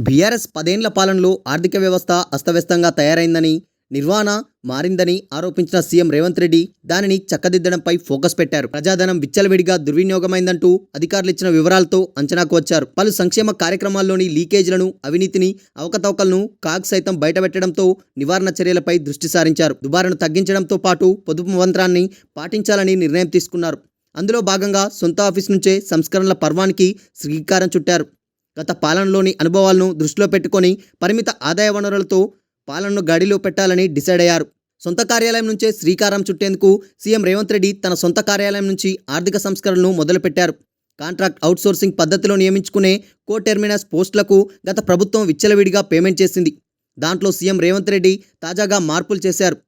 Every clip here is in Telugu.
బీఆర్ఎస్ 10 ఏళ్ల పాలనలో ఆర్థిక వ్యవస్థ అస్తవ్యస్తంగా తయారైందని, నిర్వహణ మారిందని ఆరోపించిన సీఎం రేవంత్ రెడ్డి దానిని చక్కదిద్దడంపై ఫోకస్ పెట్టారు. ప్రజాధనం విచ్చలవిడిగా దుర్వినియోగమైందంటూ అధికారులు ఇచ్చిన వివరాలతో అంచనాకు వచ్చారు. పలు సంక్షేమ కార్యక్రమాల్లోని లీకేజీలను, అవినీతిని, అవకతవకలను కాగ్ సైతం బయటపెట్టడంతో నివారణ చర్యలపై దృష్టి సారించారు. దుబారాను తగ్గించడంతో పాటు పొదుపు మంత్రాన్ని పాటించాలని నిర్ణయం తీసుకున్నారు. అందులో భాగంగా సొంత ఆఫీస్ నుంచే సంస్కరణల పర్వానికి శ్రీకారం చుట్టారు. గత పాలనలోని అనుభవాలను దృష్టిలో పెట్టుకొని పరిమిత ఆదాయ వనరులతో పాలనను గాడిలో పెట్టాలని డిసైడ్ అయ్యారు. సొంత కార్యాలయం నుంచే శ్రీకారం చుట్టేందుకు సీఎం రేవంత్ రెడ్డి తన సొంత కార్యాలయం నుంచి ఆర్థిక సంస్కరణను మొదలుపెట్టారు. కాంట్రాక్ట్ అవుట్సోర్సింగ్ పద్ధతిలో నియమించుకునే కో టెర్మినస్ పోస్టులకు గత ప్రభుత్వం విచ్చలవిడిగా పేమెంట్ చేసింది. దాంట్లో సీఎం రేవంత్ రెడ్డి తాజాగా మార్పులు చేశారు.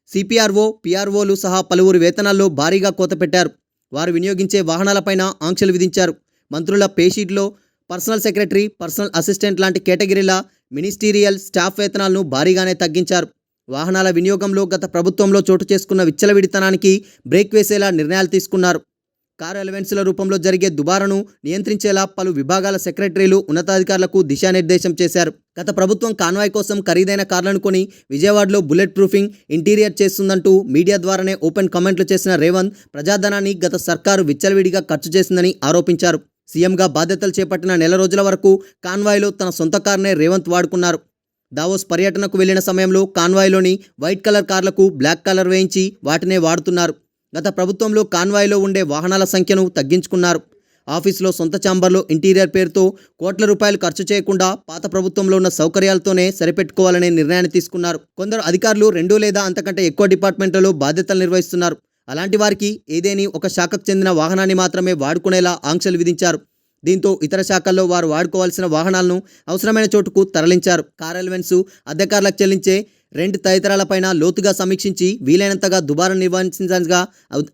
సిపిఆర్ఓ, పిఆర్ఓలు సహా పలువురు వేతనాల్లో భారీగా కోత పెట్టారు. వారు వినియోగించే వాహనాలపైన ఆంక్షలు విధించారు. మంత్రుల పేషీట్లో పర్సనల్ సెక్రటరీ, పర్సనల్ అసిస్టెంట్ లాంటి కేటగిరీల మినిస్టీరియల్ స్టాఫ్ వేతనాలను భారీగానే తగ్గించారు. వాహనాల వినియోగంలో గత ప్రభుత్వంలో చోటు చేసుకున్న విచ్చలవిడితనానికి బ్రేక్ వేసేలా నిర్ణయాలు తీసుకున్నారు. కారు అలవెన్సుల రూపంలో జరిగే దుబారాను నియంత్రించేలా పలు విభాగాల సెక్రటరీలు, ఉన్నతాధికారులకు దిశానిర్దేశం చేశారు. గత ప్రభుత్వం కాన్వాయ్ కోసం ఖరీదైన కార్లను కొని విజయవాడలో బుల్లెట్ ప్రూఫింగ్ ఇంటీరియర్ చేస్తుందంటూ మీడియా ద్వారానే ఓపెన్ కామెంట్లు చేసిన రేవంత్ ప్రజాధనాన్ని గత సర్కారు విచ్చలవిడిగా ఖర్చు చేసిందని ఆరోపించారు. సీఎంగా బాధ్యతలు చేపట్టిన నెల రోజుల వరకు కాన్వాయ్లో తన సొంత కారునే రేవంత్ వాడుకున్నారు. దావోస్ పర్యటనకు వెళ్లిన సమయంలో కాన్వాయ్లోని వైట్ కలర్ కార్లకు బ్లాక్ కలర్ వేయించి వాటినే వాడుతున్నారు. గత ప్రభుత్వంలో కాన్వాయ్లో ఉండే వాహనాల సంఖ్యను తగ్గించుకున్నారు. ఆఫీసులో సొంత ఛాంబర్లో ఇంటీరియర్ పేరుతో కోట్ల రూపాయలు ఖర్చు చేయకుండా పాత ప్రభుత్వంలో ఉన్న సౌకర్యాలతోనే సరిపెట్టుకోవాలనే నిర్ణయాన్ని తీసుకున్నారు. కొందరు అధికారులు 2 లేదా అంతకంటే ఎక్కువ డిపార్ట్మెంట్లలో బాధ్యతలు నిర్వహిస్తున్నారు. అలాంటి వారికి ఏదేని ఒక శాఖకు చెందిన వాహనాన్ని మాత్రమే వాడుకునేలా ఆంక్షలు విధించారు. దీంతో ఇతర శాఖల్లో వారు వాడుకోవాల్సిన వాహనాలను అవసరమైన చోటుకు తరలించారు. కార్ అలవెన్స్, అద్దె కార్లకు చెల్లించే రెంట్ తదితరాలపైన లోతుగా సమీక్షించి వీలైనంతగా దుబారా నిర్వహించాలిగా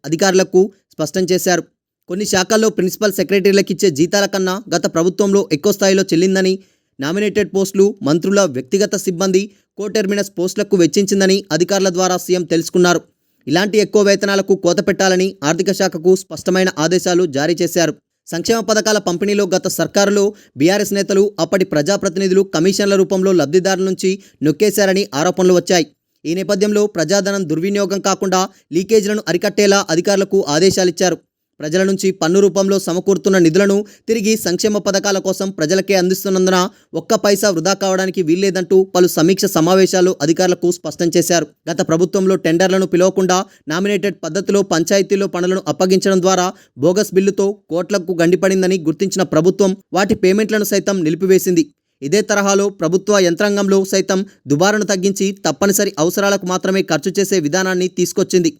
అధికారులకు స్పష్టం చేశారు. కొన్ని శాఖల్లో ప్రిన్సిపల్ సెక్రటరీలకు ఇచ్చే జీతాల కన్నా గత ప్రభుత్వంలో ఎక్కువ స్థాయిలో చెల్లిందని, నామినేటెడ్ పోస్టులు, మంత్రుల వ్యక్తిగత సిబ్బంది కో టెర్మినస్ పోస్టులకు వెచ్చించిందని అధికారుల ద్వారా సీఎం తెలుసుకున్నారు. ఇలాంటి ఎక్కువ వేతనాలకు కోత పెట్టాలని ఆర్థిక శాఖకు స్పష్టమైన ఆదేశాలు జారీ చేశారు. సంక్షేమ పథకాల పంపిణీలో గత సర్కారులో బీఆర్ఎస్ నేతలు, అప్పటి ప్రజాప్రతినిధులు కమిషన్ల రూపంలో లబ్ధిదారుల నుంచి నొక్కేశారని ఆరోపణలు వచ్చాయి. ఈ నేపథ్యంలో ప్రజాధనం దుర్వినియోగం కాకుండా లీకేజీలను అరికట్టేలా అధికారులకు ఆదేశాలిచ్చారు. ప్రజల నుంచి పన్ను రూపంలో సమకూరుతున్న నిధులను తిరిగి సంక్షేమ పథకాల కోసం ప్రజలకే అందిస్తున్నందున ఒక్క పైసా వృధా కావడానికి వీల్లేదంటూ పలు సమీక్ష సమావేశాలు అధికారులకు స్పష్టం చేశారు. గత ప్రభుత్వంలో టెండర్లను పిలవకుండా నామినేటెడ్ పద్ధతిలో పంచాయతీల్లో పనులను అప్పగించడం ద్వారా బోగస్ బిల్లుతో కోట్లకు గండిపడిందని గుర్తించిన ప్రభుత్వం వాటి పేమెంట్లను సైతం నిలిపివేసింది. ఇదే తరహాలో ప్రభుత్వ యంత్రాంగంలో సైతం దుబారాను తగ్గించి తప్పనిసరి అవసరాలకు మాత్రమే ఖర్చు చేసే విధానాన్ని తీసుకొచ్చింది.